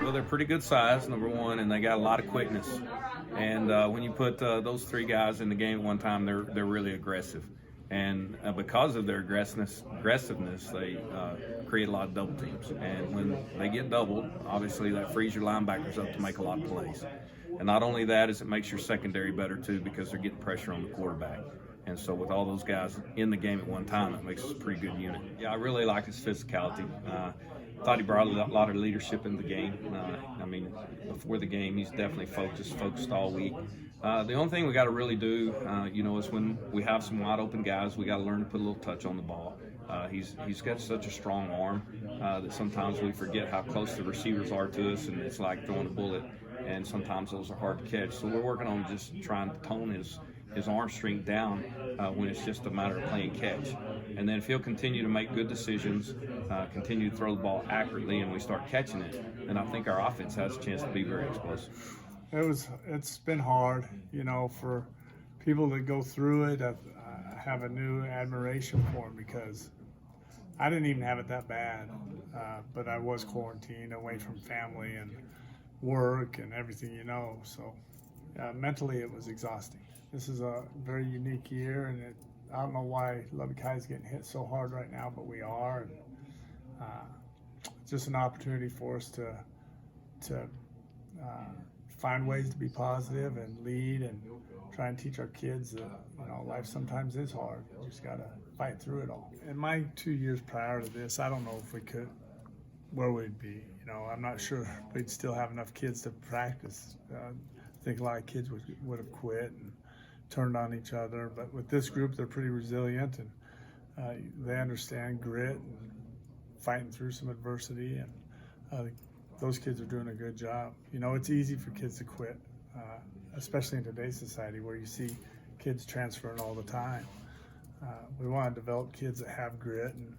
Well, they're pretty good size, number one, and they got a lot of quickness. And when you put those three guys in the game at one time, they're really aggressive. And because of their aggressiveness, they create a lot of double teams. And when they get doubled, obviously that frees your linebackers up to make a lot of plays. And not only that, is it makes your secondary better too, because they're getting pressure on the quarterback. And so with all those guys in the game at one time, it makes us a pretty good unit. Yeah, I really like his physicality. Thought he brought a lot of leadership in the game. Before the game, he's definitely focused all week. The only thing we got to really do, is when we have some wide open guys, we got to learn to put a little touch on the ball. He's got such a strong arm that sometimes we forget how close the receivers are to us, and it's like throwing a bullet. And sometimes those are hard to catch. So we're working on just trying to tone his arm strength down when it's just a matter of playing catch. And then if he'll continue to make good decisions, continue to throw the ball accurately, and we start catching it, then I think our offense has a chance to be very explosive. It's been hard, for people that go through it. I have a new admiration for them, because I didn't even have it that bad, but I was quarantined away from family and work and everything, so mentally it was exhausting. This is a very unique year, and I don't know why Lubbock High is getting hit so hard right now, but we are. And it's just an opportunity for us to find ways to be positive and lead, and try and teach our kids that life sometimes is hard. You just got to fight through it all. In my 2 years prior to this, I don't know if we could, where we'd be. I'm not sure we'd still have enough kids to practice. I think a lot of kids would have quit and turned on each other. But with this group, they're pretty resilient, and they understand grit and fighting through some adversity. And those kids are doing a good job. It's easy for kids to quit, especially in today's society where you see kids transferring all the time. We want to develop kids that have grit and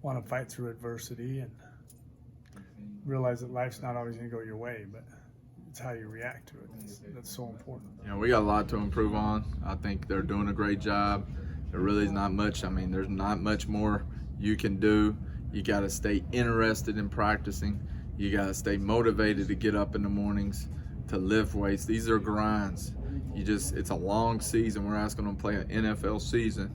want to fight through adversity, and realize that life's not always going to go your way, but it's how you react to it. That's so important. We got a lot to improve on. I think they're doing a great job. There really is not much. There's not much more you can do. You got to stay interested in practicing. You got to stay motivated to get up in the mornings, to lift weights. These are grinds. It's a long season. We're asking them to play an NFL season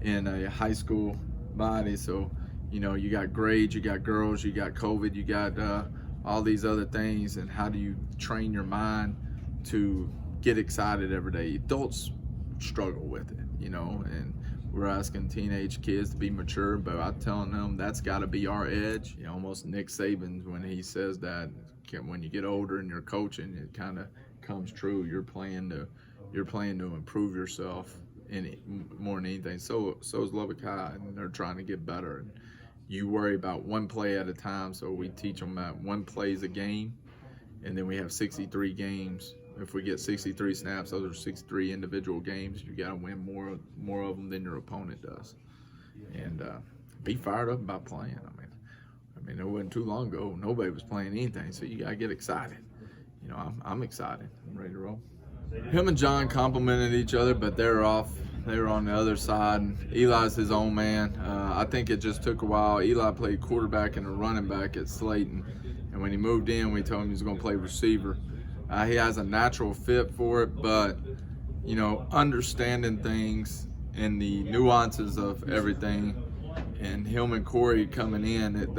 in a high school body. So, you got grades, you got girls, you got COVID, you got all these other things. And how do you train your mind to get excited every day? Adults struggle with it, and we're asking teenage kids to be mature, but I'm telling them that's got to be our edge. Almost Nick Saban, when he says that, when you get older and you're coaching, it kind of comes true. You're playing to improve yourself more than anything. So is Lubbock High, and they're trying to get better. And you worry about one play at a time, so we teach them that one play is a game, and then we have 63 games. If we get 63 snaps, those are 63 individual games. You got to win more of them than your opponent does, and be fired up about playing. It wasn't too long ago nobody was playing anything, so you got to get excited. I'm excited. I'm ready to roll. Him and John complimented each other, but they were on the other side. And Eli's his own man. I think it just took a while. Eli played quarterback and a running back at Slayton, and when he moved in, we told him he was going to play receiver. He has a natural fit for it, but understanding things and the nuances of everything, and him and Corey coming in,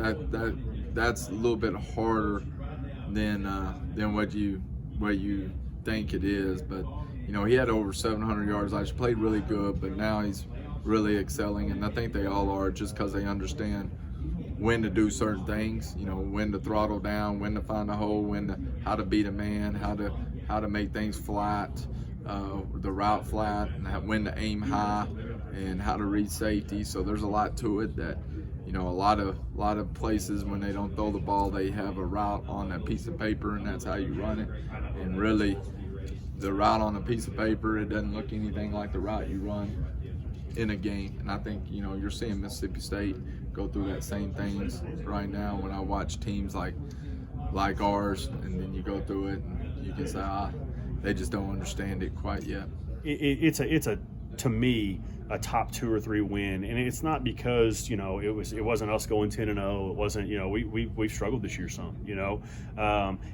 that's a little bit harder than what you think it is. But he had over 700 yards last year, played really good, but now he's really excelling, and I think they all are, just because they understand when to do certain things, when to throttle down, when to find a hole, how to beat a man, how to make things flat, the route flat, and when to aim high, and how to read safety. So there's a lot to it that, a lot of places when they don't throw the ball, they have a route on a piece of paper, and that's how you run it. And really, the route on a piece of paper, it doesn't look anything like the route you run in a game. And I think, you're seeing Mississippi State go through that same things right now when I watch teams like ours, and then you go through it and you can say, they just don't understand it quite yet. It's to me, a top 2 or 3 win, and it's not because it wasn't us going 10-0. It wasn't we've struggled this year some.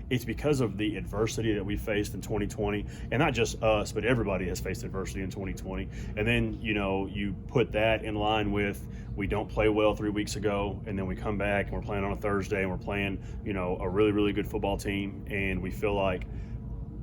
It's because of the adversity that we faced in 2020, and not just us, but everybody has faced adversity in 2020. And then you put that in line with we don't play well 3 weeks ago, and then we come back and we're playing on a Thursday and we're playing a really, really good football team, and we feel like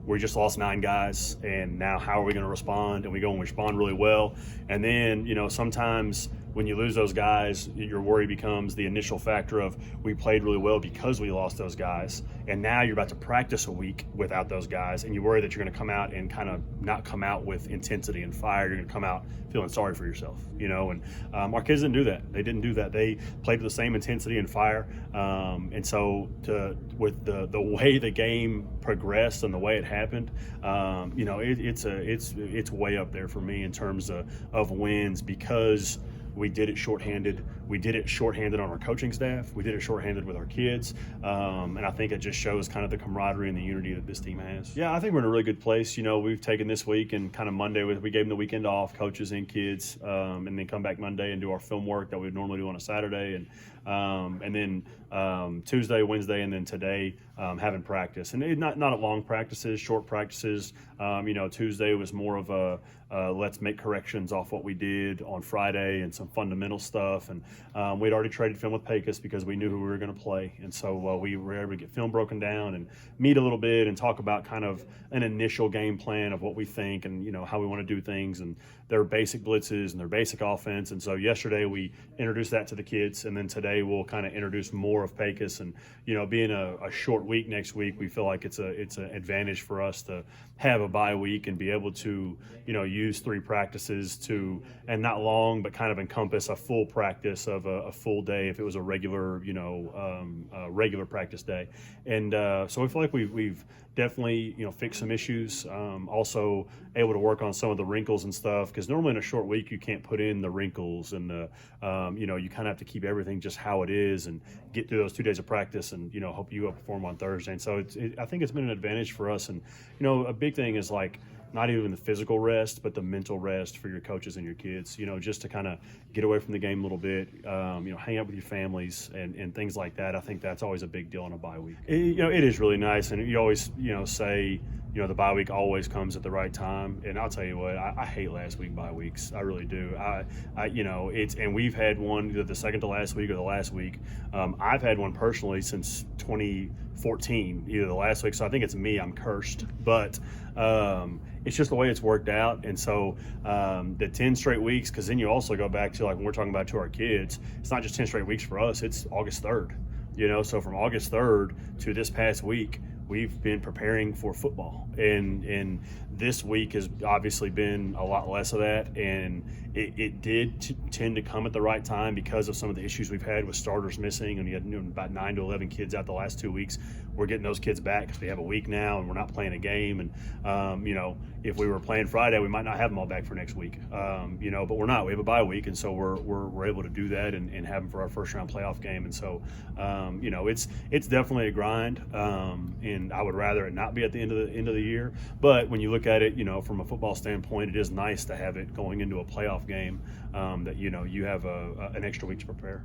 we just lost 9 guys, and now how are we going to respond? And we go and respond really well. And then, sometimes when you lose those guys, your worry becomes the initial factor of we played really well because we lost those guys. And now you're about to practice a week without those guys, and you worry that you're going to come out and kind of not come out with intensity and fire. You're going to come out feeling sorry for yourself, and our kids didn't do that. They didn't do that. They played with the same intensity and fire. And so with the way the game progressed and the way it happened, it's way up there for me in terms of wins, because we did it shorthanded. We did it shorthanded on our coaching staff. We did it shorthanded with our kids. And I think it just shows kind of the camaraderie and the unity that this team has. Yeah, I think we're in a really good place. We've taken this week and kind of Monday, we gave them the weekend off, coaches and kids, and then come back Monday and do our film work that we would normally do on a Saturday. And then Tuesday, Wednesday, and then today having practice. And not long practices, short practices. Tuesday was more of a let's make corrections off what we did on Friday and some fundamental stuff. And we'd already traded film with Pecos because we knew who we were going to play. And so we were able to get film broken down and meet a little bit and talk about kind of an initial game plan of what we think and, how we want to do things and their basic blitzes and their basic offense. And so yesterday we introduced that to the kids, and then today we'll kind of introduce more of Pecos. And, being a short week next week, we feel like it's an advantage for us to have a bye week and be able to, use 3 practices and not long, but kind of encompass a full practice of a full day if it was a regular, regular practice day. And so we feel like we've definitely, fixed some issues. Also able to work on some of the wrinkles and stuff, because normally in a short week you can't put in the wrinkles and you kind of have to keep everything just how it is and get through those 2 days of practice and hope you perform on Thursday. And so I think it's been an advantage for us. And a big thing is like not even the physical rest, but the mental rest for your coaches and your kids, just to kind of get away from the game a little bit, hang out with your families and things like that. I think that's always a big deal on a bye week. It is really nice. And you always, say, the bye week always comes at the right time. And I'll tell you what, I hate last week bye weeks. I really do. And we've had one either the second to last week or the last week. I've had one personally since 2014, either the last week. So I think it's me, I'm cursed, but it's just the way it's worked out. And so the 10 straight weeks, because then you also go back to like when we're talking about to our kids, it's not just 10 straight weeks for us, it's August 3rd. So from August 3rd to this past week, we've been preparing for football, and this week has obviously been a lot less of that, and it did tend to come at the right time because of some of the issues we've had with starters missing, and we had about 9 to 11 kids out the last 2 weeks. We're getting those kids back because we have a week now and we're not playing a game, and if we were playing Friday, we might not have them all back for next week, but we're not. We have a bye week, and so we're able to do that and have them for our first round playoff game. And so it's definitely a grind, and I would rather it not be at the end of the year. But when you look at it, from a football standpoint, it is nice to have it going into a playoff game, that you have an extra week to prepare.